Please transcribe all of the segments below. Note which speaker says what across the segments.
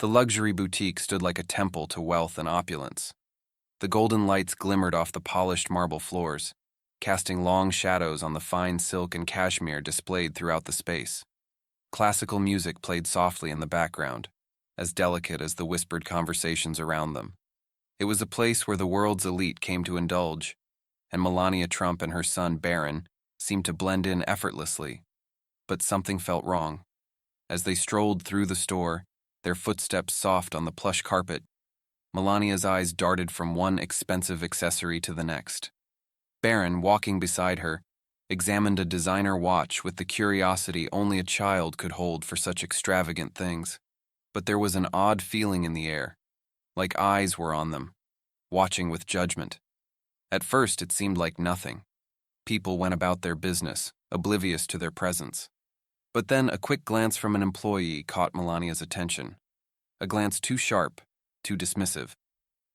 Speaker 1: The luxury boutique stood like a temple to wealth and opulence. The golden lights glimmered off the polished marble floors, casting long shadows on the fine silk and cashmere displayed throughout the space. Classical music played softly in the background, as delicate as the whispered conversations around them. It was a place where the world's elite came to indulge, and Melania Trump and her son Barron seemed to blend in effortlessly. But something felt wrong. As they strolled through the store, their footsteps soft on the plush carpet, Melania's eyes darted from one expensive accessory to the next. Barron, walking beside her, examined a designer watch with the curiosity only a child could hold for such extravagant things. But there was an odd feeling in the air, like eyes were on them, watching with judgment. At first, it seemed like nothing. People went about their business, oblivious to their presence. But then a quick glance from an employee caught Melania's attention. A glance too sharp, too dismissive.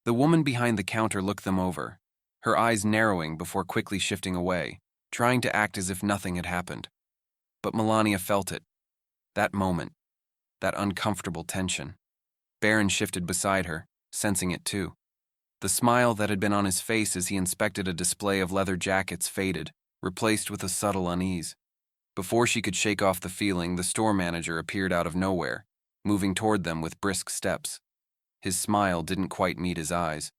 Speaker 1: The woman behind the counter looked them over, her eyes narrowing before quickly shifting away, trying to act as if nothing had happened. But Melania felt it. That moment. That uncomfortable tension. Barron shifted beside her, sensing it too. The smile that had been on his face as he inspected a display of leather jackets faded, replaced with a subtle unease. Before she could shake off the feeling, the store manager appeared out of nowhere, moving toward them with brisk steps. His smile didn't quite meet his eyes.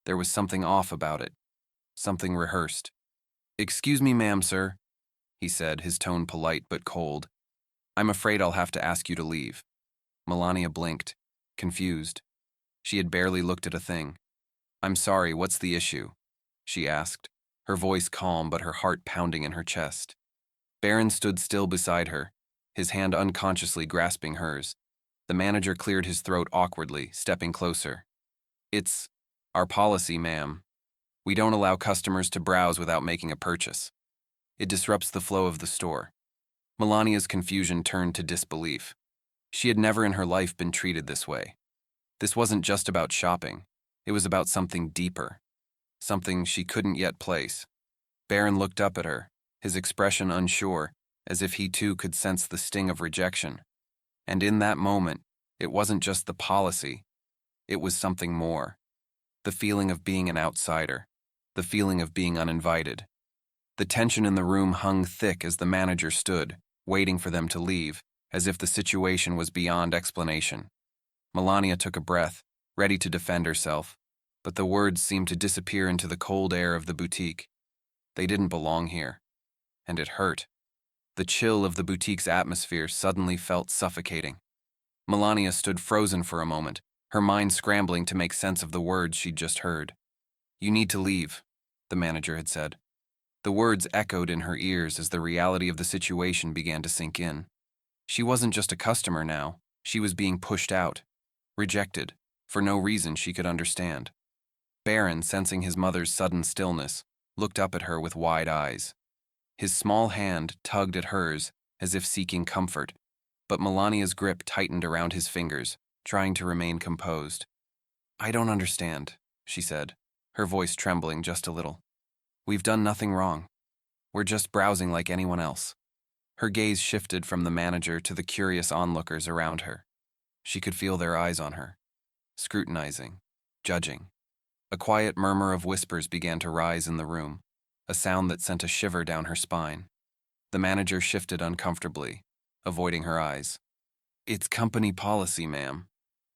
Speaker 1: There was something off about it, something rehearsed. "Excuse me, ma'am, sir," he said, his tone polite but cold. "I'm afraid I'll have to ask you to leave." Melania blinked, confused. She had barely looked at a thing. "I'm sorry, what's the issue?" she asked, her voice calm but her heart pounding in her chest. Barron stood still beside her, his hand unconsciously grasping hers. The manager cleared his throat awkwardly, stepping closer. "It's our policy, ma'am. We don't allow customers to browse without making a purchase. It disrupts the flow of the store." Melania's confusion turned to disbelief. She had never in her life been treated this way. This wasn't just about shopping. It was about something deeper, something she couldn't yet place. Barron looked up at her, his expression unsure, as if he too could sense the sting of rejection. And in that moment, it wasn't just the policy. It was something more. The feeling of being an outsider, the feeling of being uninvited. The tension in the room hung thick as the manager stood, waiting for them to leave, as if the situation was beyond explanation. Melania took a breath, ready to defend herself, but the words seemed to disappear into the cold air of the boutique. They didn't belong here, and it hurt. The chill of the boutique's atmosphere suddenly felt suffocating. Melania stood frozen for a moment, her mind scrambling to make sense of the words she'd just heard. "You need to leave," the manager had said. The words echoed in her ears as the reality of the situation began to sink in. She wasn't just a customer now, she was being pushed out, rejected, for no reason she could understand. Barron, sensing his mother's sudden stillness, looked up at her with wide eyes. His small hand tugged at hers as if seeking comfort, but Melania's grip tightened around his fingers, trying to remain composed. "I don't understand," she said, her voice trembling just a little. "We've done nothing wrong. We're just browsing like anyone else." Her gaze shifted from the manager to the curious onlookers around her. She could feel their eyes on her, scrutinizing, judging. A quiet murmur of whispers began to rise in the room, a sound that sent a shiver down her spine. The manager shifted uncomfortably, avoiding her eyes. "It's company policy, ma'am.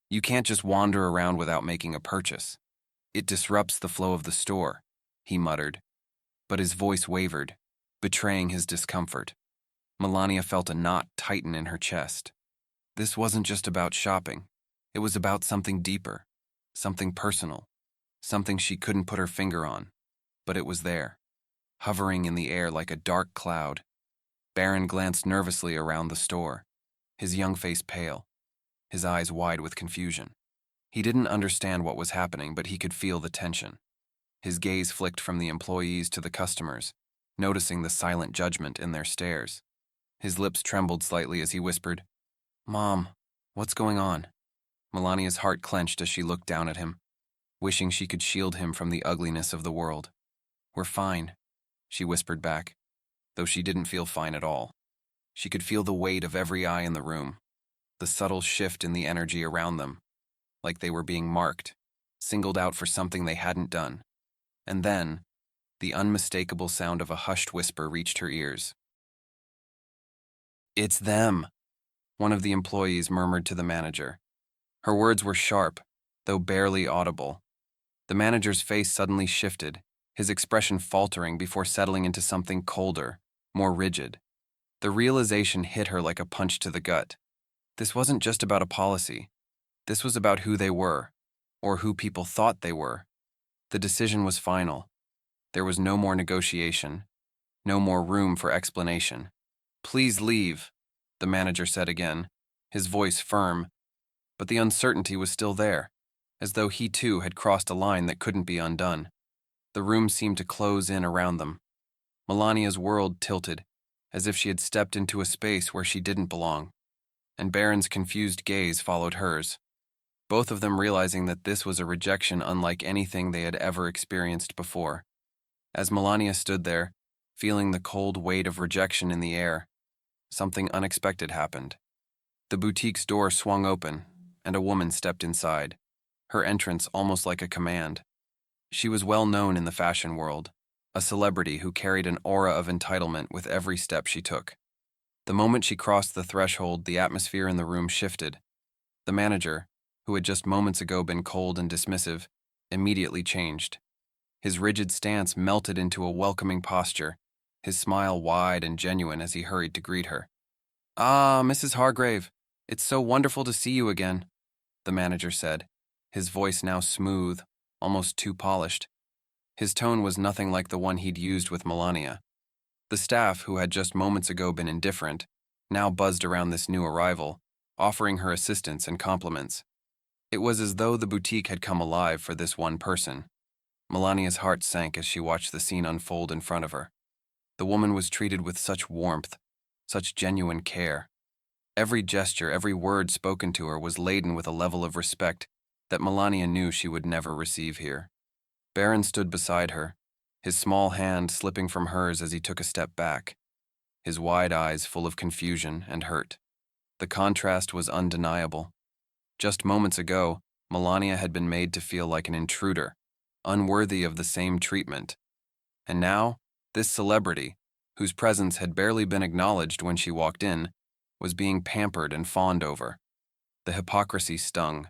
Speaker 1: You can't just wander around without making a purchase. It disrupts the flow of the store," he muttered. But his voice wavered, betraying his discomfort. Melania felt a knot tighten in her chest. This wasn't just about shopping. It was about something deeper, something personal, something she couldn't put her finger on. But it was there, hovering in the air like a dark cloud. Barron glanced nervously around the store, his young face pale, his eyes wide with confusion. He didn't understand what was happening, but he could feel the tension. His gaze flicked from the employees to the customers, noticing the silent judgment in their stares. His lips trembled slightly as he whispered, "Mom, what's going on?" Melania's heart clenched as she looked down at him, wishing she could shield him from the ugliness of the world. "We're fine," she whispered back, though she didn't feel fine at all. She could feel the weight of every eye in the room. the subtle shift in the energy around them, like they were being marked, singled out for something they hadn't done. And then, the unmistakable sound of a hushed whisper reached her ears. "It's them," one of the employees murmured to the manager. Her words were sharp, though barely audible. The manager's face suddenly shifted, his expression faltering before settling into something colder, more rigid. The realization hit her like a punch to the gut. This wasn't just about a policy. This was about who they were, or who people thought they were. The decision was final. There was no more negotiation, no more room for explanation. "Please leave," the manager said again, his voice firm, but the uncertainty was still there, as though he too had crossed a line that couldn't be undone. The room seemed to close in around them. Melania's world tilted, as if she had stepped into a space where she didn't belong, and Barron's confused gaze followed hers, both of them realizing that this was a rejection unlike anything they had ever experienced before. As Melania stood there, feeling the cold weight of rejection in the air, something unexpected happened. The boutique's door swung open, and a woman stepped inside, her entrance almost like a command. She was well known in the fashion world, a celebrity who carried an aura of entitlement with every step she took. The moment she crossed the threshold, the atmosphere in the room shifted. The manager, who had just moments ago been cold and dismissive, immediately changed. His rigid stance melted into a welcoming posture, his smile wide and genuine as he hurried to greet her. "Ah, Mrs. Hargrave, it's so wonderful to see you again," the manager said, his voice now smooth, almost too polished. His tone was nothing like the one he'd used with Melania. The staff, who had just moments ago been indifferent, now buzzed around this new arrival, offering her assistance and compliments. It was as though the boutique had come alive for this one person. Melania's heart sank as she watched the scene unfold in front of her. The woman was treated with such warmth, such genuine care. Every gesture, every word spoken to her was laden with a level of respect that Melania knew she would never receive here. Barron stood beside her, his small hand slipping from hers as he took a step back, his wide eyes full of confusion and hurt. The contrast was undeniable. Just moments ago, Melania had been made to feel like an intruder, unworthy of the same treatment. And now, this celebrity, whose presence had barely been acknowledged when she walked in, was being pampered and fawned over. The hypocrisy stung.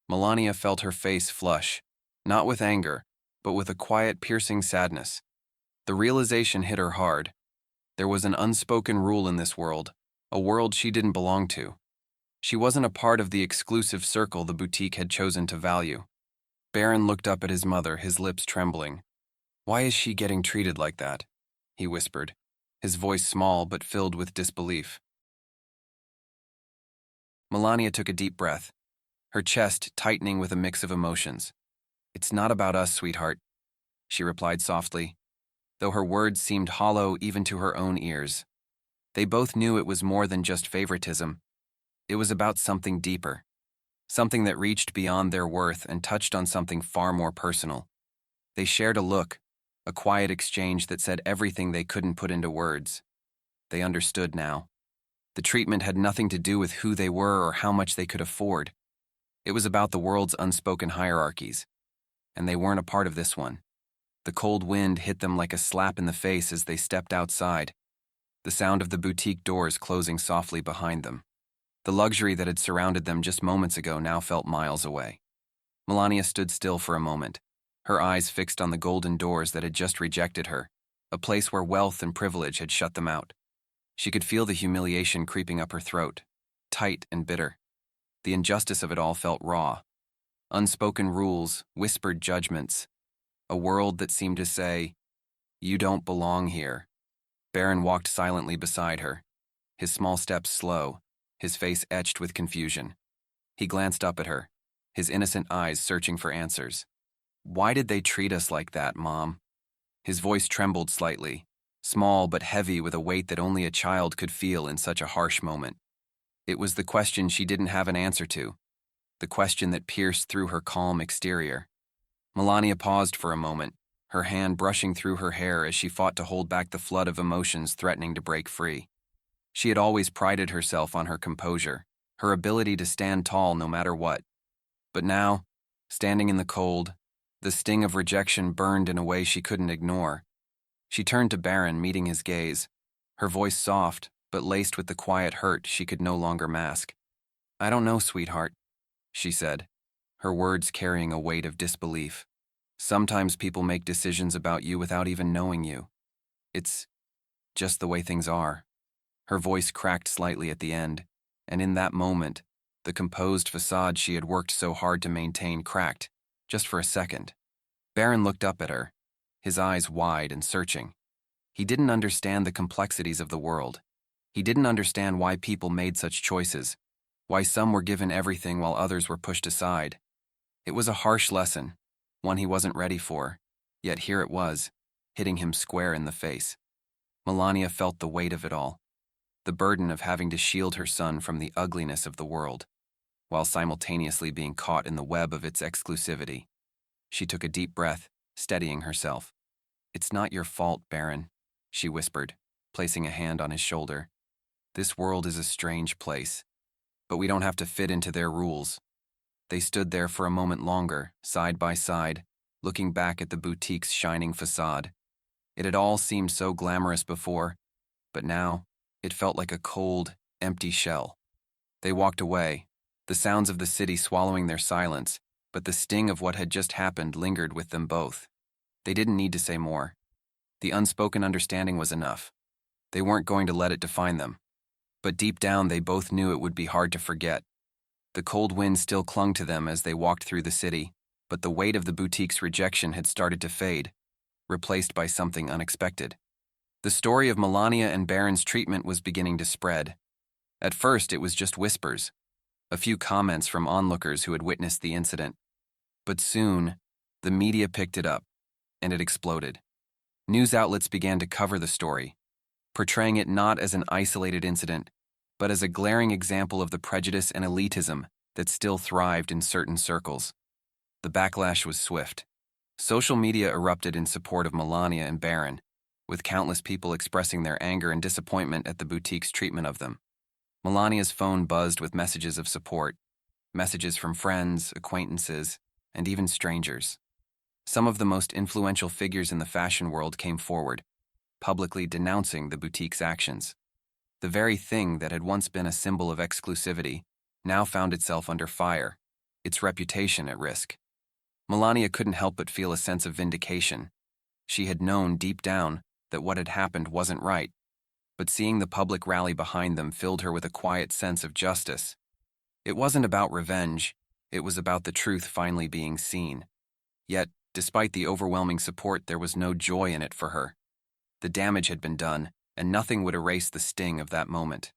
Speaker 1: Melania felt her face flush, not with anger, but with a quiet, piercing sadness. The realization hit her hard. There was an unspoken rule in this world, a world she didn't belong to. She wasn't a part of the exclusive circle the boutique had chosen to value. Barron looked up at his mother, his lips trembling. "Why is she getting treated like that?" he whispered, his voice small but filled with disbelief. Melania took a deep breath, her chest tightening with a mix of emotions. "It's not about us, sweetheart," she replied softly, though her words seemed hollow even to her own ears. They both knew it was more than just favoritism. It was about something deeper, something that reached beyond their worth and touched on something far more personal. They shared a look, a quiet exchange that said everything they couldn't put into words. They understood now. The treatment had nothing to do with who they were or how much they could afford. It was about the world's unspoken hierarchies, and they weren't a part of this one. The cold wind hit them like a slap in the face as they stepped outside, the sound of the boutique doors closing softly behind them. The luxury that had surrounded them just moments ago now felt miles away. Melania stood still for a moment, her eyes fixed on the golden doors that had just rejected her, a place where wealth and privilege had shut them out. She could feel the humiliation creeping up her throat, tight and bitter. The injustice of it all felt raw. Unspoken rules, whispered judgments, a world that seemed to say, "You don't belong here." Barron walked silently beside her, his small steps slow, his face etched with confusion. He glanced up at her, his innocent eyes searching for answers. "Why did they treat us like that, Mom?" His voice trembled slightly, small but heavy with a weight that only a child could feel in such a harsh moment. It was the question she didn't have an answer to, the question that pierced through her calm exterior. Melania paused for a moment, her hand brushing through her hair as she fought to hold back the flood of emotions threatening to break free. She had always prided herself on her composure, her ability to stand tall no matter what. But now, standing in the cold, the sting of rejection burned in a way she couldn't ignore. She turned to Barron, meeting his gaze, her voice soft, but laced with the quiet hurt she could no longer mask. "I don't know, sweetheart," she said, her words carrying a weight of disbelief. "Sometimes people make decisions about you without even knowing you. It's just the way things are." Her voice cracked slightly at the end, and in that moment, the composed facade she had worked so hard to maintain cracked, just for a second. Barron looked up at her, his eyes wide and searching. He didn't understand the complexities of the world. He didn't understand why people made such choices, why some were given everything while others were pushed aside. It was a harsh lesson, one he wasn't ready for, yet here it was, hitting him square in the face. Melania felt the weight of it all, the burden of having to shield her son from the ugliness of the world, while simultaneously being caught in the web of its exclusivity. She took a deep breath, steadying herself. "It's not your fault, Barron," she whispered, placing a hand on his shoulder. "This world is a strange place, but we don't have to fit into their rules." They stood there for a moment longer, side by side, looking back at the boutique's shining facade. It had all seemed so glamorous before, but now it felt like a cold, empty shell. They walked away, the sounds of the city swallowing their silence, but the sting of what had just happened lingered with them both. They didn't need to say more. The unspoken understanding was enough. They weren't going to let it define them. But deep down, they both knew it would be hard to forget. The cold wind still clung to them as they walked through the city, but the weight of the boutique's rejection had started to fade, replaced by something unexpected. The story of Melania and Barron's treatment was beginning to spread. At first, it was just whispers, a few comments from onlookers who had witnessed the incident. But soon, the media picked it up, and it exploded. News outlets began to cover the story, portraying it not as an isolated incident, but as a glaring example of the prejudice and elitism that still thrived in certain circles. The backlash was swift. Social media erupted in support of Melania and Barron, with countless people expressing their anger and disappointment at the boutique's treatment of them. Melania's phone buzzed with messages of support, messages from friends, acquaintances, and even strangers. Some of the most influential figures in the fashion world came forward, publicly denouncing the boutique's actions. The very thing that had once been a symbol of exclusivity now found itself under fire, its reputation at risk. Melania couldn't help but feel a sense of vindication. She had known deep down that what had happened wasn't right, but seeing the public rally behind them filled her with a quiet sense of justice. It wasn't about revenge, it was about the truth finally being seen. Yet, despite the overwhelming support, there was no joy in it for her. The damage had been done, and nothing would erase the sting of that moment.